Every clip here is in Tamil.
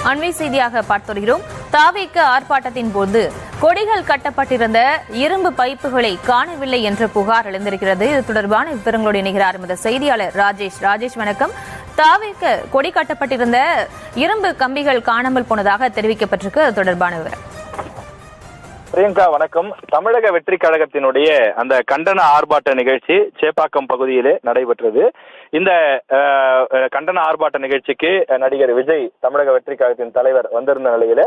அண்மை செய்தியாக பார்த்து வருகிறோம். தாவேக ஆர்ப்பாட்டத்தின் போது கொடிகள் கட்டப்பட்டிருந்த இரும்பு பைப்புகளை காணவில்லை என்ற புகார் எழுந்திருக்கிறது. இது தொடர்பான விவரங்களோடு இணைகிறார் எமது செய்தியாளர் ராஜேஷ். ராஜேஷ், வணக்கம். தாவேக கொடி கட்டப்பட்டிருந்த இரும்பு கம்பிகள் காணாமல் போனதாக தெரிவிக்கப்பட்டிருக்கு. அது தொடர்பான விவரம். பிரியங்கா, வணக்கம். தமிழக வெற்றி கழகத்தினுடைய அந்த கண்டன ஆர்ப்பாட்ட நிகழ்ச்சி சேப்பாக்கம் பகுதியிலே நடைபெற்றது. இந்த கண்டன ஆர்ப்பாட்ட நிகழ்ச்சிக்கு நடிகர் விஜய், தமிழக வெற்றி கழகத்தின் தலைவர், வந்திருந்த நிலையில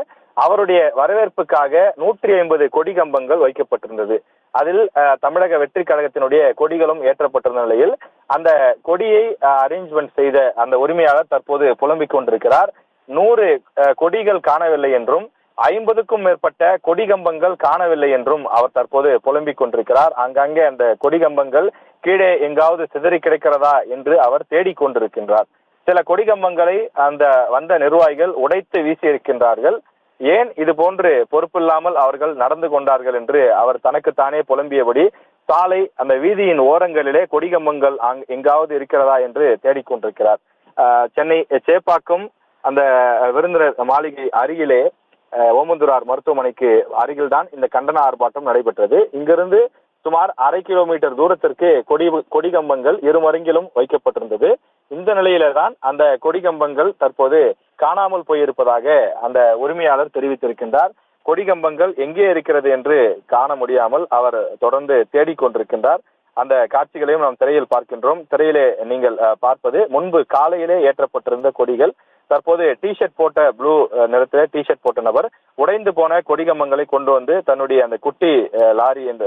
அவருடைய வரவேற்புக்காக 150 கொடி கம்பங்கள் வைக்கப்பட்டிருந்தது. அதில் தமிழக வெற்றி கழகத்தினுடைய கொடிகளும் ஏற்றப்பட்டிருந்த நிலையில் அந்த கொடியை அரேஞ்ச்மெண்ட் செய்த அந்த உரிமையாளர் தற்போது புலம்பிக் கொண்டிருக்கிறார். 100 கொடிகள் காணவில்லை என்றும் 50க்கும் மேற்பட்ட கொடி கம்பங்கள் காணவில்லை என்றும் அவர் தற்போது புலம்பிக் கொண்டிருக்கிறார். அங்கங்கே அந்த கொடி கம்பங்கள் கீழே எங்காவது சிதறி கிடைக்கிறதா என்று அவர் தேடிக்கொண்டிருக்கின்றார். சில கொடி கம்பங்களை அந்த வந்த நிர்வாகிகள் உடைத்து வீசி இருக்கின்றார்கள். ஏன் இது போன்று பொறுப்பில்லாமல் அவர்கள் நடந்து கொண்டார்கள் என்று அவர் தனக்குத்தானே புலம்பியபடி சாலை அந்த வீதியின் ஓரங்களிலே கொடி கம்பங்கள் எங்காவது இருக்கிறதா என்று தேடிக்கொண்டிருக்கிறார். சென்னை சேப்பாக்கம் அந்த விருந்தினர் மாளிகை அருகிலே ஓமந்தூரார் மருத்துவமனைக்கு அருகில்தான் இந்த கண்டன ஆர்ப்பாட்டம் நடைபெற்றது. இங்கிருந்து சுமார் 1/2 கிலோமீட்டர் தூரத்திற்கு கொடி கம்பங்கள் இருமருங்கிலும் வைக்கப்பட்டிருந்தது. இந்த நிலையில தான் அந்த கொடி கம்பங்கள் தற்போது காணாமல் போயிருப்பதாக அந்த உரிமையாளர் தெரிவித்திருக்கின்றார். கொடி கம்பங்கள் எங்கே இருக்கிறது என்று காண முடியாமல் அவர் தொடர்ந்து தேடிக்கொண்டிருக்கின்றார். அந்த காட்சிகளையும் நாம் திரையில் பார்க்கின்றோம். திரையிலே நீங்கள் பார்ப்பது முன்பு காலையிலே ஏற்றப்பட்டிருந்த கொடிகள். தற்போது டிஷர்ட் போட்ட ப்ளூ நிறத்திலே டிஷர்ட் போட்ட நபர் உடைந்து போன கொடிகம்பங்களை கொண்டு வந்து தன்னுடைய அந்த குட்டி லாரி அந்த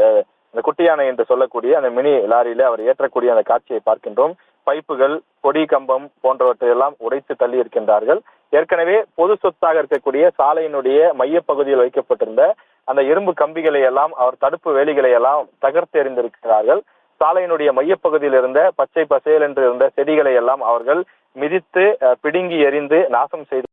குட்டியானை என்று சொல்லக்கூடிய அந்த மினி லாரியில அவர் ஏற்றக்கூடிய அந்த காட்சியை பார்க்கின்றோம். பைப்புகள், கொடி கம்பம் போன்றவற்றையெல்லாம் உடைத்து தள்ளி இருக்கின்றார்கள். ஏற்கனவே பொது சொத்தாக இருக்கக்கூடிய சாலையினுடைய மையப்பகுதியில் வைக்கப்பட்டிருந்த அந்த இரும்பு கம்பிகளை எல்லாம் அவர் தடுப்பு வேலிகளை எல்லாம் தகர்த்து எறிந்திருக்கிறார்கள். சாலையினுடைய மையப்பகுதியில் இருந்த பச்சை பசேல் என்று இருந்த செடிகளை எல்லாம் அவர்கள் மிதித்து பிடுங்கி எறிந்து நாசம் செய்து